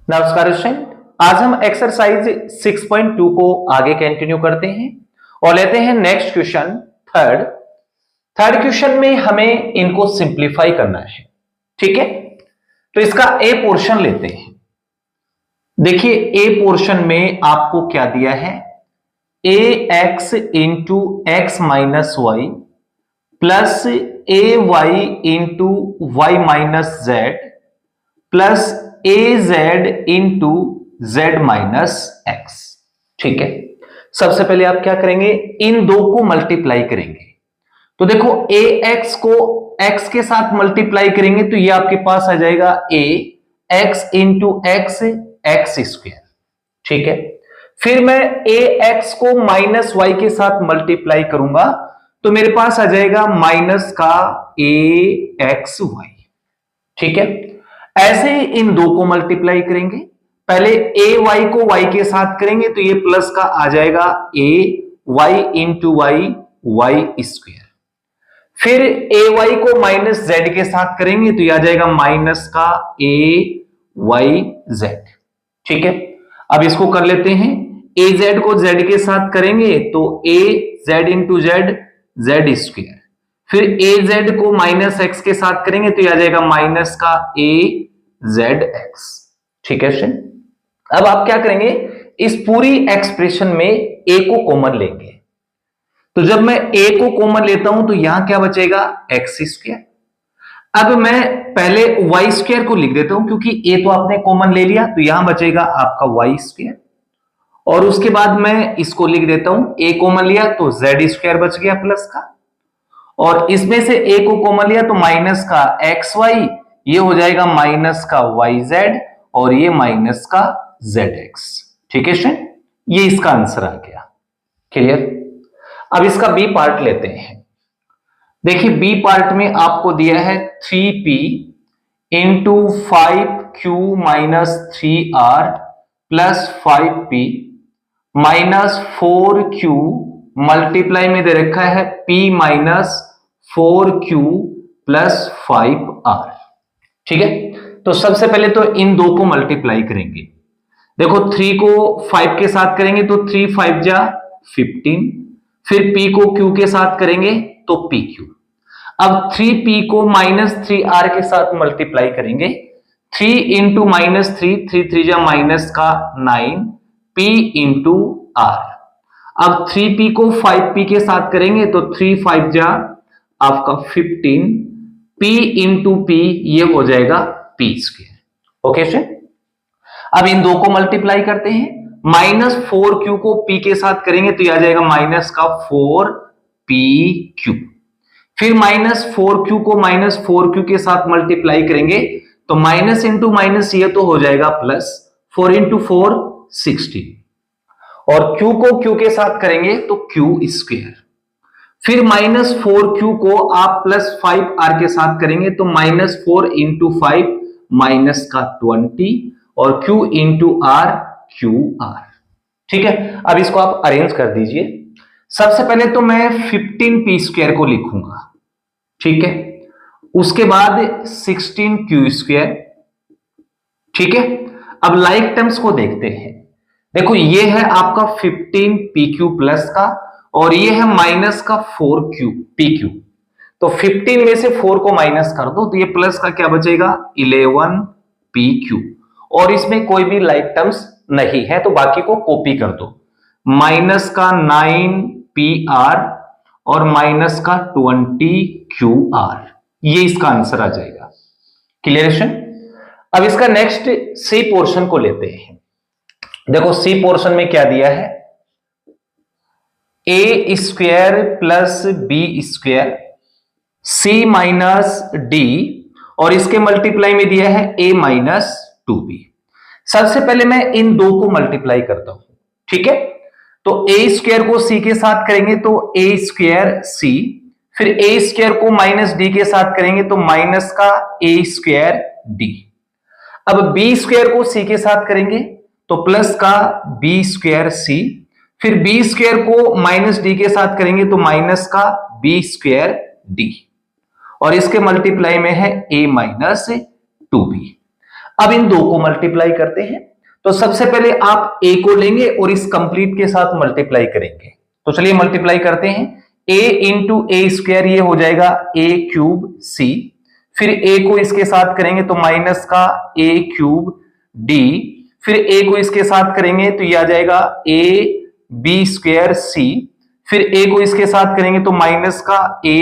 नमस्कार स्टूडेंट, आज हम एक्सरसाइज 6.2 को आगे कंटिन्यू करते हैं और लेते हैं नेक्स्ट क्वेश्चन थर्ड क्वेश्चन में हमें इनको सिंप्लीफाई करना है। ठीक है, तो इसका ए पोर्शन लेते हैं। देखिए ए पोर्शन में आपको क्या दिया है, a x into x minus y plus a y into y minus z plus a z into z minus x. ठीक है, सबसे पहले आप क्या करेंगे, इन दो को मल्टीप्लाई करेंगे। तो देखो ए एक्स को एक्स के साथ मल्टीप्लाई करेंगे तो ये आपके पास आ जाएगा a x into x x square. ठीक है, फिर मैं ए एक्स को माइनस वाई के साथ मल्टीप्लाई करूंगा तो मेरे पास आ जाएगा माइनस का ए एक्स वाई। ठीक है, ऐसे ही इन दो को मल्टीप्लाई करेंगे। पहले ए वाई को वाई के साथ करेंगे तो ये प्लस का आ जाएगा a y into y y square. फिर ए वाई को माइनस जेड के साथ करेंगे तो ये आ जाएगा माइनस का ए वाई जेड। ठीक है, अब इसको कर लेते हैं, ए जेड को जेड के साथ करेंगे तो a z into z z square. फिर ए जेड को माइनस एक्स के साथ करेंगे तो यह आ जाएगा माइनस का ए जेड एक्स। ठीक है स्टूडेंट, अब आप क्या करेंगे, इस पूरी एक्सप्रेशन में ए को कॉमन लेंगे। तो जब मैं ए को कॉमन लेता हूं तो यहां क्या बचेगा, एक्स स्क्वायर। अब मैं पहले वाई स्क्वायर को लिख देता हूं क्योंकि ए तो आपने कॉमन ले लिया, तो यहां बचेगा आपका वाई स्क्वायर। और उसके बाद मैं इसको लिख देता हूं, ए कॉमन लिया तो जेड स्क्वायर बच गया प्लस का, और इसमें से ए को कॉमन लिया तो माइनस का एक्स वाई, ये हो जाएगा माइनस का वाई जेड और ये माइनस का जेड एक्स। ठीक है स्टूडेंट, ये इसका आंसर आ गया। क्लियर। अब इसका बी पार्ट लेते हैं। देखिए बी पार्ट में आपको दिया है 3p into 5q minus 3r plus 5p minus 4q multiply में दे रखा है p minus 4q plus 5r। ठीक है, तो सबसे पहले तो इन दो को मल्टीप्लाई करेंगे। देखो 3 को 5 के साथ करेंगे तो 3 5 जा 15, फिर p को q के साथ करेंगे तो pq। अब 3p को माइनस 3r के साथ मल्टीप्लाई करेंगे, 3 इंटू माइनस 3 3 जा माइनस का 9 p इंटू r। अब 3p को 5p के साथ करेंगे तो 3 5 जा आपका 15, p इंटू p ये हो जाएगा p स्क्वायर। ओके स्टूडेंट, अब इन दो को मल्टीप्लाई करते हैं। माइनस 4q को p के साथ करेंगे तो ये आ जाएगा माइनस का 4pq। फिर माइनस 4q को माइनस 4q के साथ मल्टीप्लाई करेंगे तो माइनस इंटू माइनस ये तो हो जाएगा प्लस, 4 इंटू 4 16, और q को q के साथ करेंगे तो q स्क्वायर। फिर माइनस 4q को आप प्लस 5r के साथ करेंगे तो माइनस 4 इंटू 5 माइनस का 20 और q इंटू r QR। ठीक है, अब इसको आप अरेंज कर दीजिए। सबसे पहले तो मैं 15p स्क्वायर को लिखूंगा। ठीक है, उसके बाद 16q स्क्वायर। ठीक है, अब लाइक टर्म्स को देखते हैं। देखो ये है आपका 15pq प्लस का और ये है माइनस का 4q pq। तो 15 में से 4 को माइनस कर दो तो ये प्लस का क्या बचेगा 11pq, और इसमें कोई भी लाइक टर्म्स नहीं है तो बाकी को कॉपी कर दो। माइनस का 9pr और माइनस का 20qr, ये इसका आंसर आ जाएगा। क्लियरेशन। अब इसका नेक्स्ट सी पोर्शन को लेते हैं। देखो सी पोर्शन में क्या दिया है, ए स्क्वायर प्लस बी स्क्वायर सी माइनस डी, और इसके मल्टीप्लाई में दिया है ए माइनस 2b। सबसे पहले मैं इन दो को मल्टीप्लाई करता हूं। ठीक है, तो ए स्क्वायर को सी के साथ करेंगे तो ए स्क्वायर सी, फिर ए स्क्वायर को माइनस डी के साथ करेंगे तो माइनस का ए स्क्वायर डी। अब बी स्क्वायर को सी के साथ करेंगे तो प्लस का बी स्क्वायर सी, फिर बी स्क्वायर को माइनस डी के साथ करेंगे तो माइनस का बी स्क्वायर डी, और इसके मल्टीप्लाई में है a माइनस 2b। अब इन दो को मल्टीप्लाई करते हैं। तो सबसे पहले आप a को लेंगे और इस कंप्लीट के साथ मल्टीप्लाई करेंगे। तो चलिए मल्टीप्लाई करते हैं। a इंटू ए स्क्वायर ये हो जाएगा a क्यूब c, फिर a को इसके साथ करेंगे तो माइनस का a क्यूब d, फिर a को इसके साथ करेंगे तो ये आ जाएगा a b स्क्वायर c, फिर a को इसके साथ करेंगे तो माइनस का a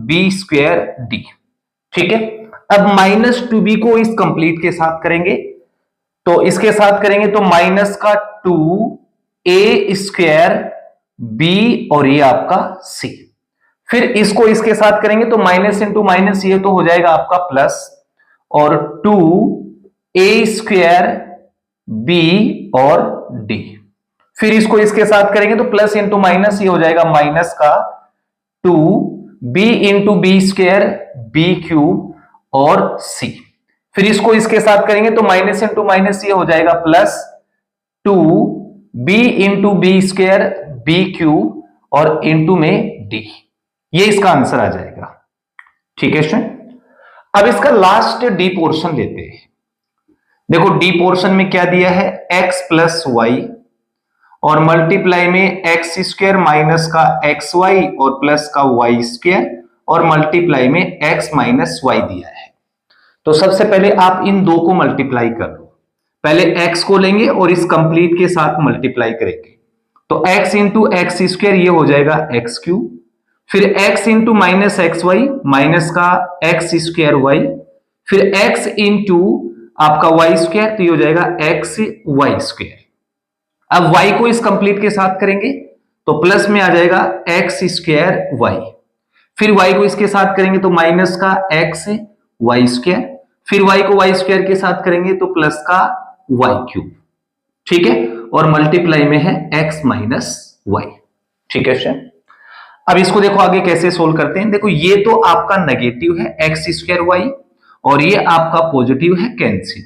b स्क्वायर d। ठीक है, अब माइनस टू बी को इस कंप्लीट के साथ करेंगे तो इसके साथ करेंगे तो माइनस का 2a स्क्वायर b और ये आपका c, फिर इसको इसके साथ करेंगे तो माइनस इंटू माइनस ये तो हो जाएगा आपका प्लस, और 2a स्क्वायर b और d, फिर इसको इसके साथ करेंगे तो प्लस इंटू माइनस ये हो जाएगा माइनस का 2b into B square b cube और c, फिर इसको इसके साथ करेंगे तो माइनस इंटू माइनस ये हो जाएगा plus 2b into B square b cube और इंटू में d, ये इसका आंसर आ जाएगा। ठीक है स्टूडेंट, अब इसका लास्ट डी पोर्शन लेते हैं। देखो डी पोर्शन में क्या दिया है, x प्लस वाई और मल्टीप्लाई में एक्स स्क्वायर माइनस का एक्स वाई और प्लस का वाई स्क्वायर और मल्टीप्लाई में x माइनस वाई दिया है। तो सबसे पहले आप इन दो को मल्टीप्लाई कर लो। पहले x को लेंगे और इस कंप्लीट के साथ मल्टीप्लाई करेंगे तो x इंटू एक्स स्क्वायर ये हो जाएगा एक्स क्यूब, फिर x into minus X Y minus का एक्स स्क्वायर वाई, फिर x इंटू आपका वाई स्क्वायर तो ये हो जाएगा एक्स वाई स्क्वायर। अब y को इस कंप्लीट के साथ करेंगे तो प्लस में आ जाएगा एक्स स्क्वायर वाई, फिर y को इसके साथ करेंगे तो माइनस का एक्स वाई स्क्वायर, फिर y को वाई स्क्वायर के साथ करेंगे तो प्लस का वाई क्यूब। ठीक है, और मल्टीप्लाई में है x माइनस वाई। ठीक है स्टूडेंट, अब इसको देखो आगे कैसे सोल्व करते हैं। देखो ये तो आपका नेगेटिव है एक्स स्क्वायर वाई और ये आपका पॉजिटिव है cancel,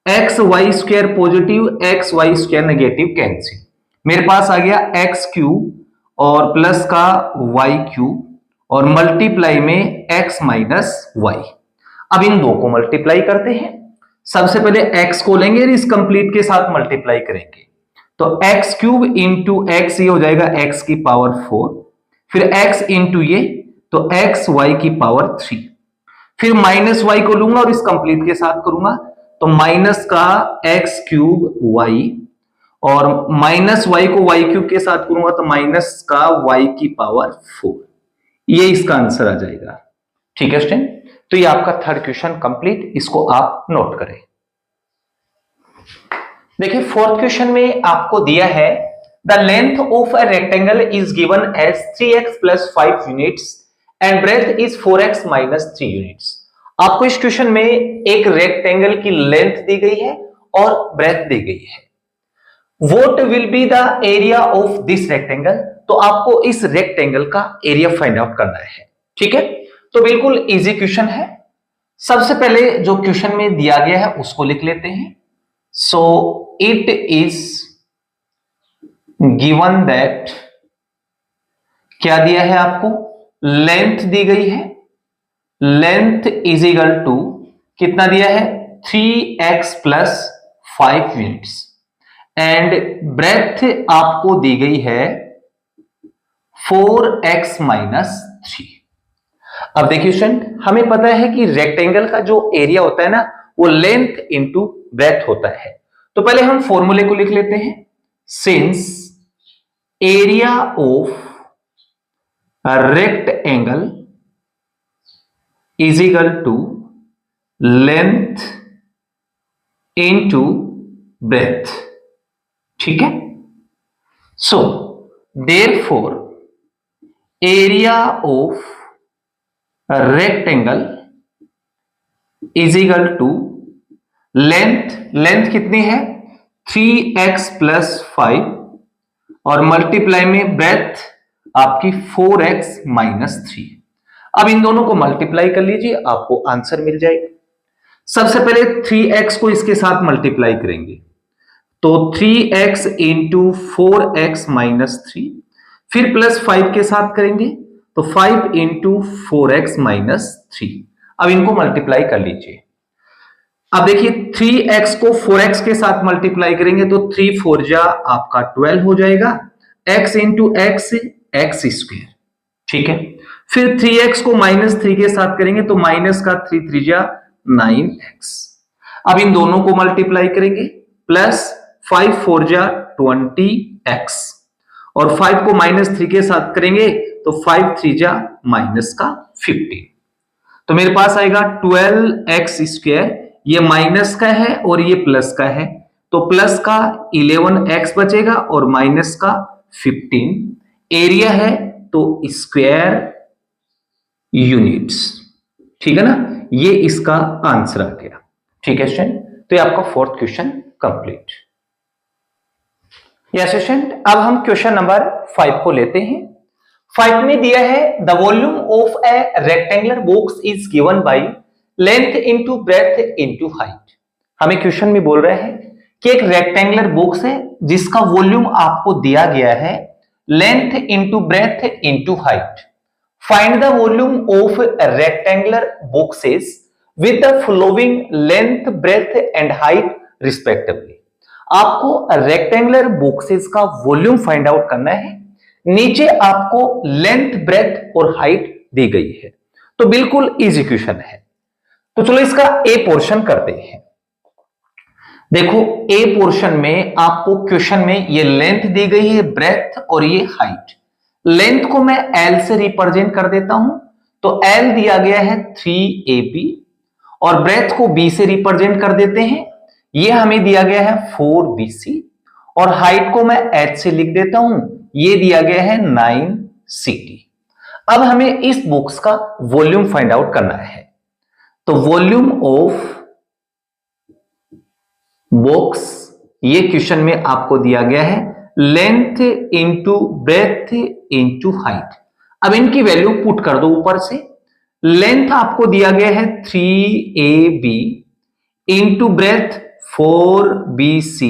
X Y square positive X Y square negative cancel, मेरे पास आ गया एक्स क्यूब और प्लस का वाई क्यूब और मल्टीप्लाई में एक्स माइनस वाई। अब इन दो को मल्टीप्लाई करते हैं। सबसे पहले x को लेंगे और इस कंप्लीट के साथ मल्टीप्लाई करेंगे तो x क्यूब इंटू एक्स ये हो जाएगा x की पावर 4, फिर x इंटू ये तो x y की पावर 3, फिर माइनस y को लूंगा और इस कंप्लीट के साथ करूंगा तो माइनस का x क्यूब y और माइनस y को y क्यूब के साथ करूंगा तो माइनस का y की पावर 4, ये इसका आंसर आ जाएगा। ठीक है स्टूडेंट, तो ये आपका थर्ड क्वेश्चन कंप्लीट, इसको आप नोट करें। देखिए फोर्थ क्वेश्चन में आपको दिया है the length of a rectangle is given as 3x plus 5 units and breadth is 4x minus 3 units. आपको इस क्वेश्चन में एक रेक्टेंगल की लेंथ दी गई है और ब्रेथ दी गई है। What will be the area of this rectangle, तो आपको इस रेक्टेंगल का एरिया फाइंड आउट करना है। ठीक है, तो बिल्कुल इजी क्वेश्चन है। सबसे पहले जो क्वेश्चन में दिया गया है उसको लिख लेते हैं। So it is given that, क्या दिया है आपको, लेंथ दी गई है, लेंथ इज इक्वल टू कितना दिया है 3x plus 5 units and breath आपको दी गई है 4x माइनस 3। अब देखिए स्टूडेंट, हमें पता है कि रेक्टेंगल का जो एरिया होता है ना वो लेंथ इंटू ब्रेथ होता है। तो पहले हम फॉर्मूले को लिख लेते हैं। Since area of rectangle is equal to length into breadth. ठीक है, so therefore area of rectangle is equal to length कितनी है 3x प्लस 5 और मल्टीप्लाई में ब्रेथ आपकी 4x माइनस 3। अब इन दोनों को मल्टीप्लाई कर लीजिए, आपको आंसर मिल जाएगा। सबसे पहले 3x को इसके साथ मल्टीप्लाई करेंगे तो 3x इंटू 4x माइनस 3, फिर प्लस 5 के साथ करेंगे तो 5 इंटू 4x माइनस 3। अब इनको मल्टीप्लाई कर लीजिए। अब देखिए 3x को 4x के साथ मल्टीप्लाई करेंगे तो 3 4 जा आपका 12 हो जाएगा, x into x x square, ठीक है। फिर 3x को -3 के साथ करेंगे तो माइनस का 3 3 जा 9x। अब इन दोनों को मल्टीप्लाई करेंगे, प्लस 5 4 जा 20x, और 5 को -3 के साथ करेंगे तो 5 3 जा -15। तो मेरे पास आएगा 12x स्क्वायर, ये माइनस का है और ये प्लस का है, तो प्लस का 11x बचेगा और माइनस का 15। एरिया है तो स्क्वायर यूनिट्स, ठीक है ना, ये इसका आंसर आ गया, ठीक है स्टूडेंट। तो ये आपका fourth question complete. Yes student, अब हम क्वेश्चन नंबर 5 को लेते हैं। 5 में दिया है the volume of A rectangular box is given by length into breadth into height. हमें क्वेश्चन में बोल रहे हैं कि एक रेक्टेंगुलर बॉक्स है जिसका वॉल्यूम आपको दिया गया है length into breadth into height. Find the volume of rectangular boxes with the following length breadth and height respectively. आपको रेक्टेंगुलर बॉक्सेस का वॉल्यूम फाइंड आउट करना है। नीचे आपको लेंथ ब्रेथ और हाइट दी गई है, तो बिल्कुल इजी क्वेश्चन है। तो चलो इसका ए पोर्शन करते हैं। देखो ए पोर्शन में आपको क्वेश्चन में ये लेंथ दी गई है, ब्रेथ और ये हाइट। लेंथ को मैं एल से रिप्रेजेंट कर देता हूं, तो एल दिया गया है 3ab, और ब्रेथ को बी से रिप्रेजेंट कर देते हैं, ये हमें दिया गया है 4bc, और हाइट को मैं h से लिख देता हूं, ये दिया गया है 9ct। अब हमें इस बॉक्स का वॉल्यूम फाइंड आउट करना है। तो वॉल्यूम ऑफ बॉक्स, ये क्वेश्चन में आपको दिया गया है length into breath into height. अब इनकी वैल्यू पुट कर दो ऊपर से। लेंथ आपको दिया गया है 3ab into breadth 4bc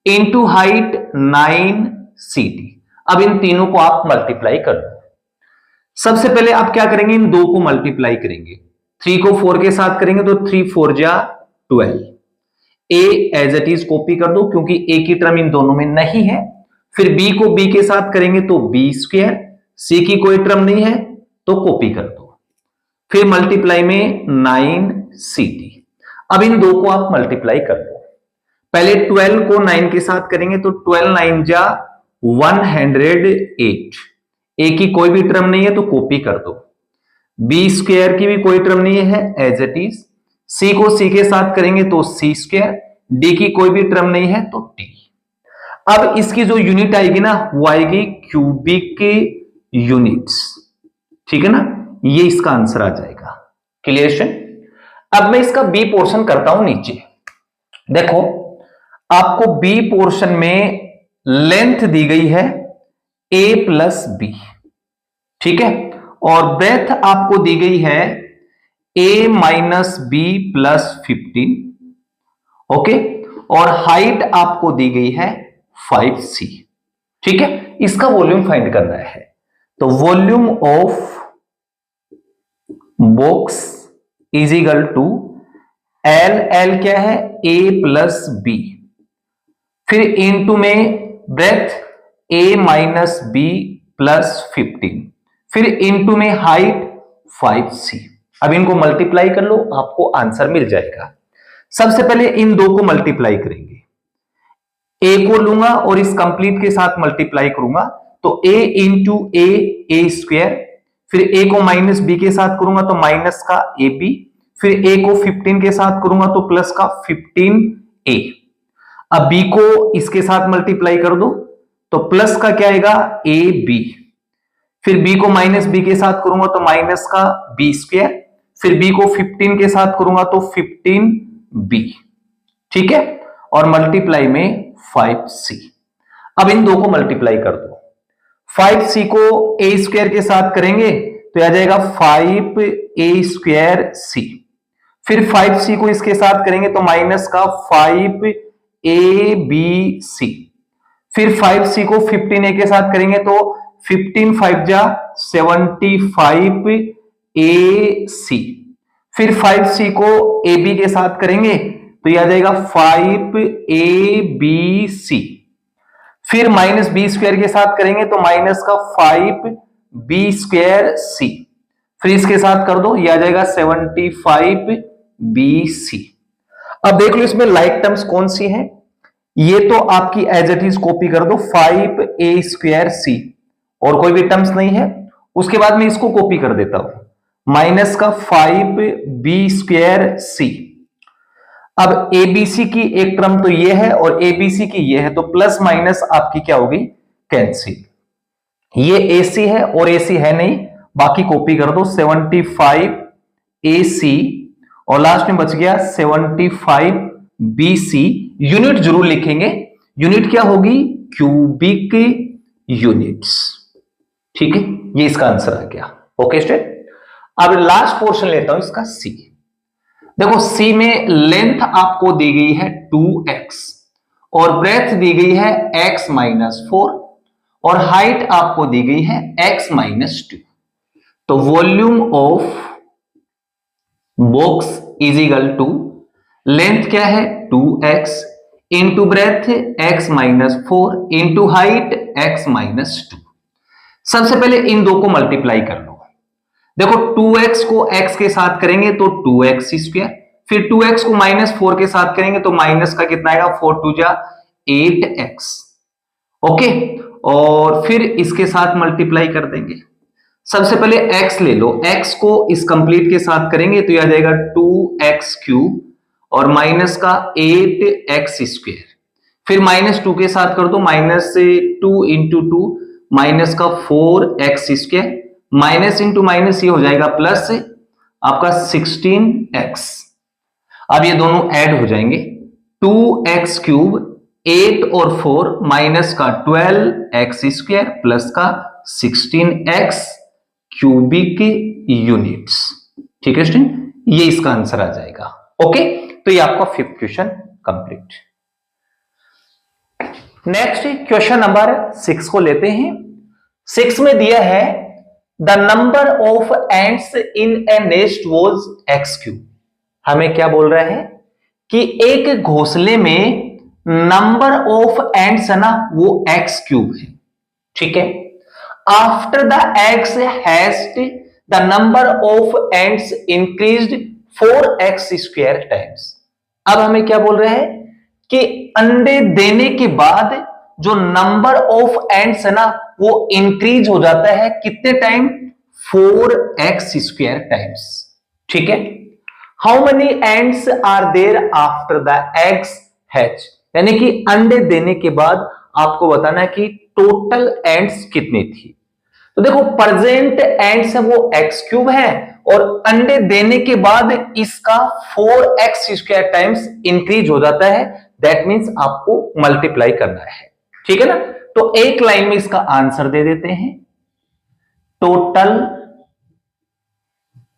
into height 9ct। अब इन तीनों को आप मल्टीप्लाई कर दो। सबसे पहले आप क्या करेंगे, इन दो को मल्टीप्लाई करेंगे। 3 को 4 के साथ करेंगे तो 3 4 जा 12। ए एज इट इज कॉपी कर दो क्योंकि ए की टर्म इन दोनों में नहीं है। फिर बी को बी के साथ करेंगे तो बी स्क्वायर, सी की कोई टर्म नहीं है तो कॉपी कर दो। फिर मल्टीप्लाई में 9ct। अब इन दो को आप मल्टीप्लाई कर दो। पहले 12 को 9 के साथ करेंगे तो 12 9 जा 108। ए की कोई भी टर्म नहीं है तो कॉपी कर दो। बी स्क्वायर की भी कोई टर्म नहीं है एज इट इज। सी को सी के साथ करेंगे तो सी स्क्वायर, डी की कोई भी टर्म नहीं है तो टी। अब इसकी जो यूनिट आएगी ना वो आएगी क्यूबिक यूनिट्स, ठीक है ना, ये इसका आंसर आ जाएगा। क्लियर? अब मैं इसका बी पोर्शन करता हूं नीचे। देखो आपको बी पोर्शन में लेंथ दी गई है a प्लस बी, ठीक है, और ब्रेथ आपको दी गई है a minus B plus 15, okay, और हाइट आपको दी गई है 5c, ठीक है। इसका वॉल्यूम फाइंड करना है। तो volume of box is equal to L, L क्या है a प्लस बी, फिर इनटू में breadth a minus B plus 15, फिर इनटू में हाइट 5c। अब इनको मल्टीप्लाई कर लो, आपको आंसर मिल जाएगा। सबसे पहले इन दो को मल्टीप्लाई करेंगे। a को लूंगा और इस कंप्लीट के साथ मल्टीप्लाई करूंगा तो a इंटू ए स्क्वायर, फिर a को माइनस बी के साथ करूंगा तो माइनस का ab, फिर a को 15 के साथ करूंगा तो प्लस का 15a। अब b को इसके साथ मल्टीप्लाई कर दो तो प्लस का क्या आएगा ab, फिर b को माइनस बी के साथ करूंगा तो माइनस का b स्क्वायर, फिर b को 15 के साथ करूंगा तो 15b, ठीक है, और मल्टीप्लाई में 5c। अब इन दो को मल्टीप्लाई कर दो। 5c को a स्क्वायर के साथ करेंगे तो आ जाएगा 5a स्क्वायर c, फिर 5c को इसके साथ करेंगे तो माइनस का 5abc, फिर 5c को 15a के साथ करेंगे तो 15 5 जा 75ac, फिर 5c को ab के साथ करेंगे तो यह आ जाएगा 5abc। फिर माइनस बी स्क्वायर के साथ करेंगे तो माइनस का 5b²c। फिर इसके साथ कर दो, यह आ जाएगा 75bc। अब देख लो इसमें लाइक टर्म्स कौन सी हैं। ये तो आपकी एज इट इज कॉपी कर दो 5a²c, और कोई भी टर्म्स नहीं है। उसके बाद में इसको कॉपी कर देता हूं, माइनस का 5b²c। अब एबीसी की एक टर्म तो ये है और एबीसी की ये है, तो प्लस माइनस आपकी क्या होगी, कैंसिल। ये एसी है और एसी है नहीं, बाकी कॉपी कर दो 75ac, और लास्ट में बच गया 75bc। यूनिट जरूर लिखेंगे, यूनिट क्या होगी, क्यूबिक यूनिट्स। ठीक है, ये इसका आंसर आ गया। ओके स्टूडेंट, अब लास्ट पोर्शन लेता हूं इसका सी। देखो सी में लेंथ आपको दी गई है 2x और ब्रेथ दी गई है x-4 और हाइट आपको दी गई है x-2। तो volume of box is equal to length क्या है 2x into breadth x-4 into height x-2। सबसे पहले इन दो को मल्टीप्लाई कर लो। देखो 2x को x के साथ करेंगे तो 2x², फिर 2x को -4 के साथ करेंगे तो माइनस का कितना आएगा 4 2 जा 8x। ओके, और फिर इसके साथ मल्टीप्लाई कर देंगे। सबसे पहले x ले लो, x को इस कंप्लीट के साथ करेंगे तो यह आ जाएगा 2x³ और माइनस का 8x²। फिर -2 के साथ कर दो, -2 इंटू 2 माइनस का 4x², माइनस इंटू माइनस ये हो जाएगा प्लस आपका 16x। अब ये दोनों ऐड हो जाएंगे, 2x³ 8 और 4 माइनस का 12x² प्लस का 16x क्यूबिक यूनिट्स। ठीक है स्टूडेंट, ये इसका आंसर आ जाएगा। ओके, तो ये आपका 5th question complete. Next question number 6 को लेते हैं। 6 में दिया है the number of ends in A nest was x³। हमें क्या बोल रहा है कि एक घोंसले में नंबर ऑफ एंड्स है ना वो x³ है। ठीक है, after the eggs heist the number of ends increased 4x² times. अब हमें क्या बोल रहे हैं कि अंडे देने के बाद जो नंबर ऑफ एंड्स है ना वो इंक्रीज हो जाता है कितने टाइम, 4x² टाइम्स। ठीक है, how many ants are there after the eggs hatch, यानी कि अंडे देने के बाद आपको बताना है कि टोटल एंड्स कितनी थी। तो देखो प्रेजेंट एंड्स है वो x³ है और अंडे देने के बाद इसका 4x² टाइम्स इंक्रीज हो जाता है, दैट मींस आपको मल्टीप्लाई करना है। ठीक है ना, तो एक लाइन में इसका आंसर दे देते हैं, total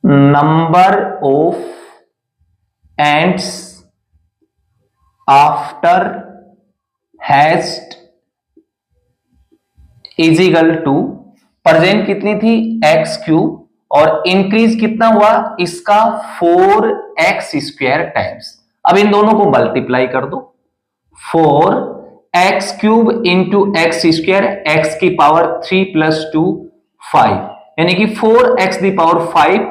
number of ants after hatched is equal to present कितनी थी x³ और इंक्रीज कितना हुआ इसका 4x² टाइम्स। अब इन दोनों को मल्टीप्लाई कर दो, 4x³ इंटू x², x की पावर 3 + 2 5, यानी कि 4x⁵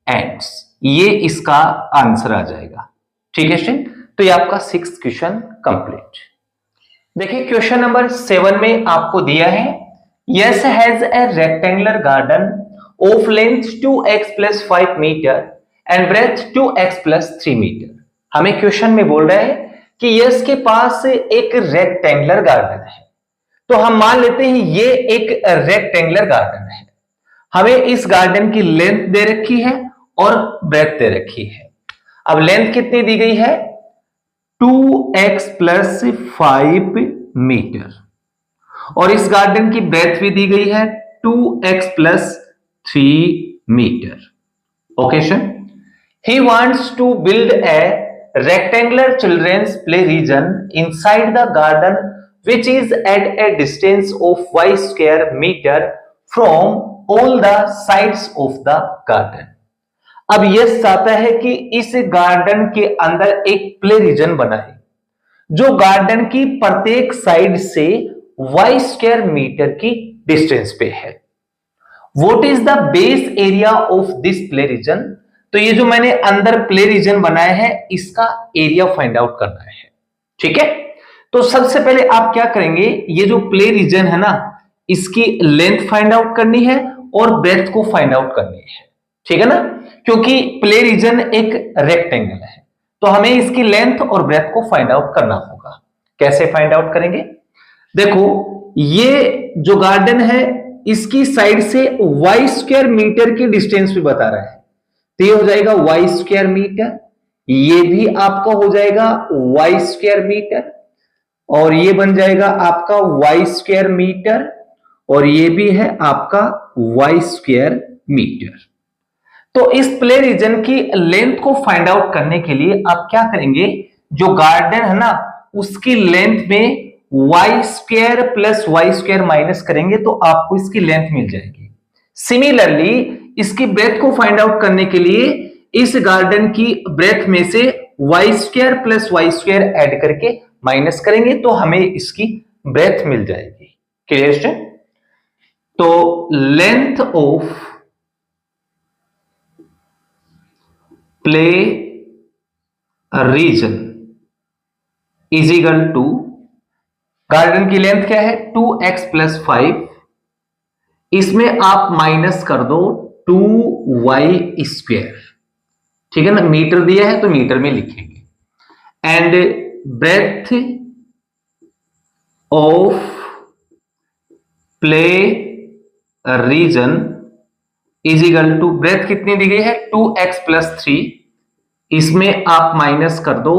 एंड्स। ये इसका आंसर आ जाएगा। ठीक है स्टूडेंट, तो ये आपका 6th क्वेश्चन कंप्लीट। देखिए क्वेश्चन नंबर 7 में आपको दिया है Yash has a rectangular garden of length 2x + 5 metre and breadth 2x + 3 metre. हमें क्वेश्चन में बोल रहा है कि यस के पास एक रेक्टेंगुलर गार्डन है, तो हम मान लेते हैं ये एक रेक्टेंगुलर गार्डन है। हमें इस गार्डन की लेंथ दे रखी है और ब्रेथ दे रखी है। अब लेंथ कितनी दी गई है 2x + 5 मीटर और इस गार्डन की ब्रेथ भी दी गई है 2x + 3 metre. Okay sir, he wants to build a rectangular children's play region inside the garden which is at a distance of y² meter from all the sides of the garden। अब yes चाहता है कि इस garden के अंदर एक play reason बना है जो गार्डन की प्रत्येक साइड से y स्क्वायर मीटर की डिस्टेंस पे है। What is the base area of this play region? तो ये जो मैंने अंदर प्ले रीजन बनाया है इसका एरिया फाइंड आउट करना है। ठीक है, तो सबसे पहले आप क्या करेंगे, ये जो प्ले रीजन है ना इसकी लेंथ फाइंड आउट करनी है और ब्रेथ को फाइंड आउट करनी है। ठीक है ना, क्योंकि प्ले रीजन एक रेक्टेंगल है तो हमें इसकी लेंथ और ब्रेथ को फाइंड आउट करना होगा। कैसे फाइंड आउट करेंगे? देखो ये जो गार्डन है इसकी साइड से y स्क्वायर मीटर की डिस्टेंस भी बता रहा है, तो ये हो जाएगा y स्क्वायर मीटर, ये भी आपका हो जाएगा y स्क्वायर मीटर, और ये बन जाएगा आपका y स्क्वायर मीटर, और ये भी है आपका y स्क्वायर मीटर। तो इस प्ले रीजन की लेंथ को फाइंड आउट करने के लिए आप क्या करेंगे, जो गार्डन है ना उसकी लेंथ में y square plus Y square minus करेंगे तो आपको इसकी लेंथ मिल जाएगी। सिमिलरली इसकी ब्रेथ को फाइंड आउट करने के लिए इस गार्डन की ब्रेथ में से y square plus Y square add करके माइनस करेंगे तो हमें इसकी ब्रेथ मिल जाएगी। क्लियर है? तो length of play region is equal to, garden की लेंथ क्या है 2x प्लस 5, इसमें आप माइनस कर दो 2y स्क्वायर। ठीक है ना, मीटर दिया है तो मीटर में लिखेंगे, and breadth of play region is equal to, breadth कितनी दी गई है 2x प्लस 3, इसमें आप माइनस कर दो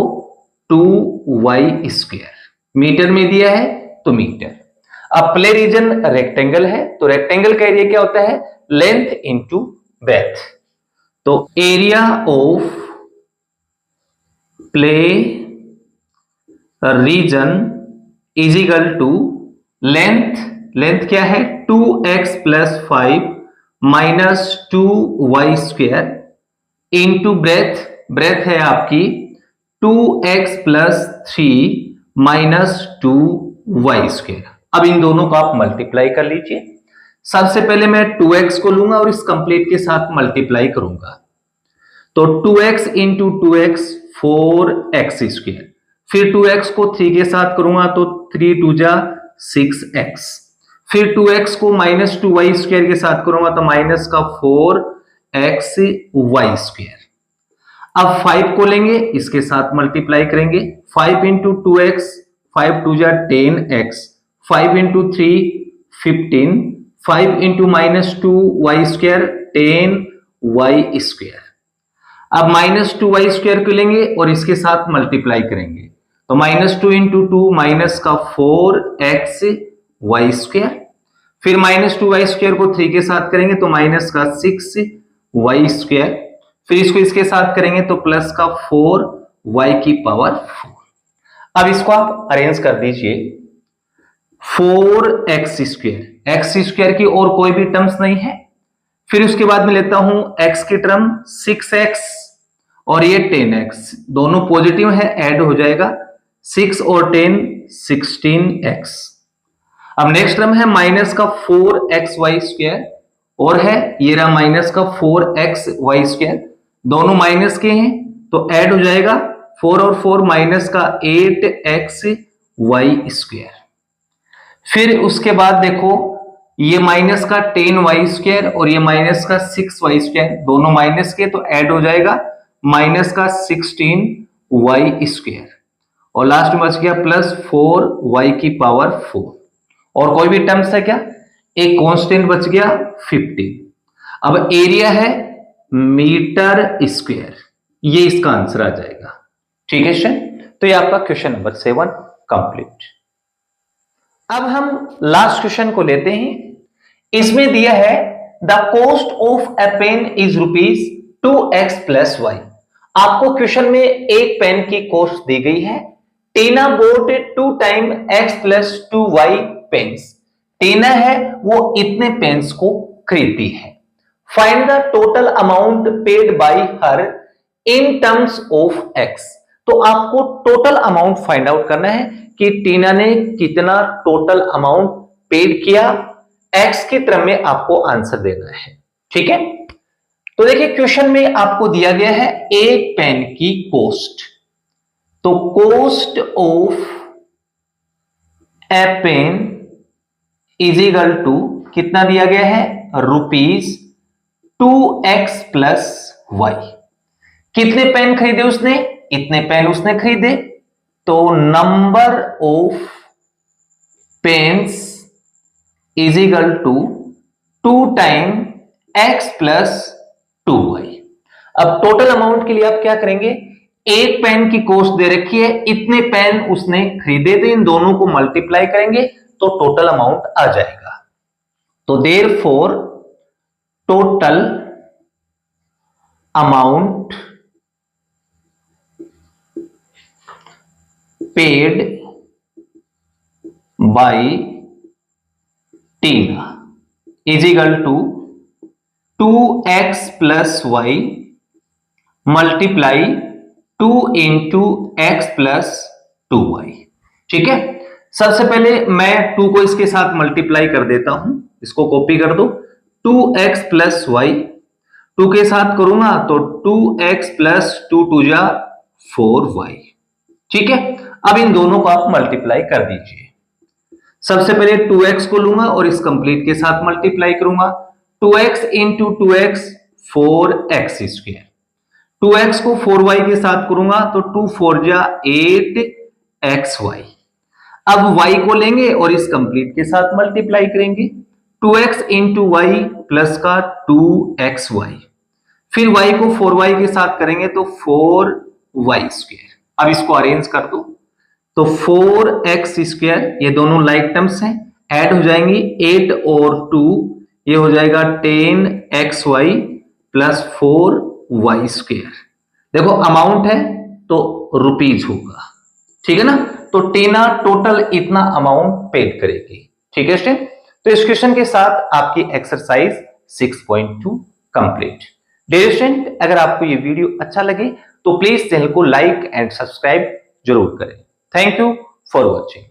2y स्क्वायर, मीटर में दिया है तो मीटर। अब प्ले रीजन रेक्टेंगल है तो रेक्टेंगल का एरिया क्या होता है, लेंथ इंटू ब्रेथ। तो area of play region is equal to length, length क्या है 2x plus 5 minus 2y square into breadth, breadth है आपकी 2x plus 3 minus 2y square. अब इन दोनों को आप मल्टीप्लाई कर लीजिए। सबसे पहले मैं 2x को लूंगा और इस कंप्लीट के साथ मल्टीप्लाई करूंगा, तो 2x into 2x 4x square, फिर 2x को 3 के साथ करूंगा तो 3 2 जा 6x, फिर 2x को माइनस 2y स्क्वायर के साथ करूंगा तो माइनस का 4x y स्क्वायर। अब 5 को लेंगे इसके साथ मल्टीप्लाई करेंगे, 5 इंटू 2x 5 2 जा 10x, 5 into 3 15, 5 into minus 2y square 10y square. अब माइनस 2y स्क्वायर को लेंगे और इसके साथ मल्टीप्लाई करेंगे तो माइनस 2 इंटू 2 माइनस का 4x y स्क्वायर, फिर माइनस 2y स्क्वायर को 3 के साथ करेंगे तो माइनस का 6y स्क्वायर, फिर इसको इसके साथ करेंगे तो प्लस का 4y की पावर 4। अब इसको आप अरेंज कर दीजिए, 4x स्क्वायर, x स्क्वायर की और कोई भी टर्म्स नहीं है, फिर उसके बाद में लेता हूं x की टर्म 6x और ये 10x, दोनों पॉजिटिव है ऐड हो जाएगा 6 और 10 16x। अब नेक्स्ट टर्म है माइनस का 4xy स्क्वायर और है ये रहा माइनस का 4xy स्क्वायर, दोनों माइनस के हैं तो ऐड हो जाएगा 4 और 4 माइनस का 8xy स्क्वायर। फिर उसके बाद देखो ये माइनस का 10y स्क्वायर और ये माइनस का 6y स्क्वायर, दोनों माइनस के तो ऐड हो जाएगा माइनस का 16y स्क्वायर, और लास्ट में बच गया प्लस 4y की पावर 4, और कोई भी टर्म्स है क्या, एक कांस्टेंट बच गया 15। अब एरिया है मीटर स्क्वायर, ये इसका आंसर आ जाएगा। ठीक है सर, तो ये आपका क्वेश्चन नंबर 7 कंप्लीट। अब हम लास्ट क्वेश्चन को लेते हैं। इसमें दिया है the cost of a pen is ₹2x plus y। आपको क्वेश्चन में एक पेन की कॉस्ट दी गई है। Tina bought 2 time x plus 2y pens. Tina है वो इतने पेन्स को खरीदती है। Find the total amount paid by her in terms of x. तो आपको टोटल अमाउंट फाइंड आउट करना है कि टीना ने कितना टोटल अमाउंट पेड किया, एक्स के क्रम में आपको आंसर देना है। ठीक है, तो देखिए क्वेश्चन में आपको दिया गया है एक पेन की कॉस्ट। तो cost of a pen is equal to कितना दिया गया है, ₹2x प्लस वाई। कितने पेन खरीदे उसने, इतने पेन उसने खरीदे, तो number of pens is equal to 2 time x plus 2y। अब टोटल अमाउंट के लिए आप क्या करेंगे, एक पेन की कॉस्ट दे रखी है, इतने पेन उसने खरीदे, तो इन दोनों को मल्टीप्लाई करेंगे तो टोटल अमाउंट आ जाएगा। तो therefore total amount paid by Tina is equal to 2x plus Y multiply 2 into X plus 2y। ठीक है, सबसे पहले मैं 2 को इसके साथ मल्टीप्लाई कर देता हूं, इसको कॉपी कर दो। 2x प्लस वाई 2 के साथ करूंगा तो 2x प्लस 2 2 जा 4y। ठीक है, अब इन दोनों को आप मल्टीप्लाई कर दीजिए। सबसे पहले 2x को लूंगा और इस कंप्लीट के साथ मल्टीप्लाई करूंगा। 2x into 2x 4x square, 2x को 4y के साथ करूंगा तो 2 4 जा 8xy। अब y को लेंगे और इस कंप्लीट के साथ मल्टीप्लाई करेंगे। 2x इंटू वाई प्लस का 2xy, फिर y को 4y के साथ करेंगे तो 4y स्क्वायर। अब इसको अरेंज कर दो तो 4x स्क्वायर, ये दोनों लाइक टर्म्स हैं, ऐड हो जाएंगी 8 और 2, ये हो जाएगा 10xy प्लस 4y स्क्वायर। देखो अमाउंट है तो रुपीज होगा, ठीक है ना। तो टीना टोटल इतना अमाउंट पेड करेगी। ठीक है स्टूडेंट, तो इस क्वेश्चन के साथ आपकी एक्सरसाइज 6.2 कंप्लीट। डियर स्टूडेंट, अगर आपको ये वीडियो अच्छा लगे तो प्लीज चैनल को लाइक एंड सब्सक्राइब जरूर करें। Thank you for watching.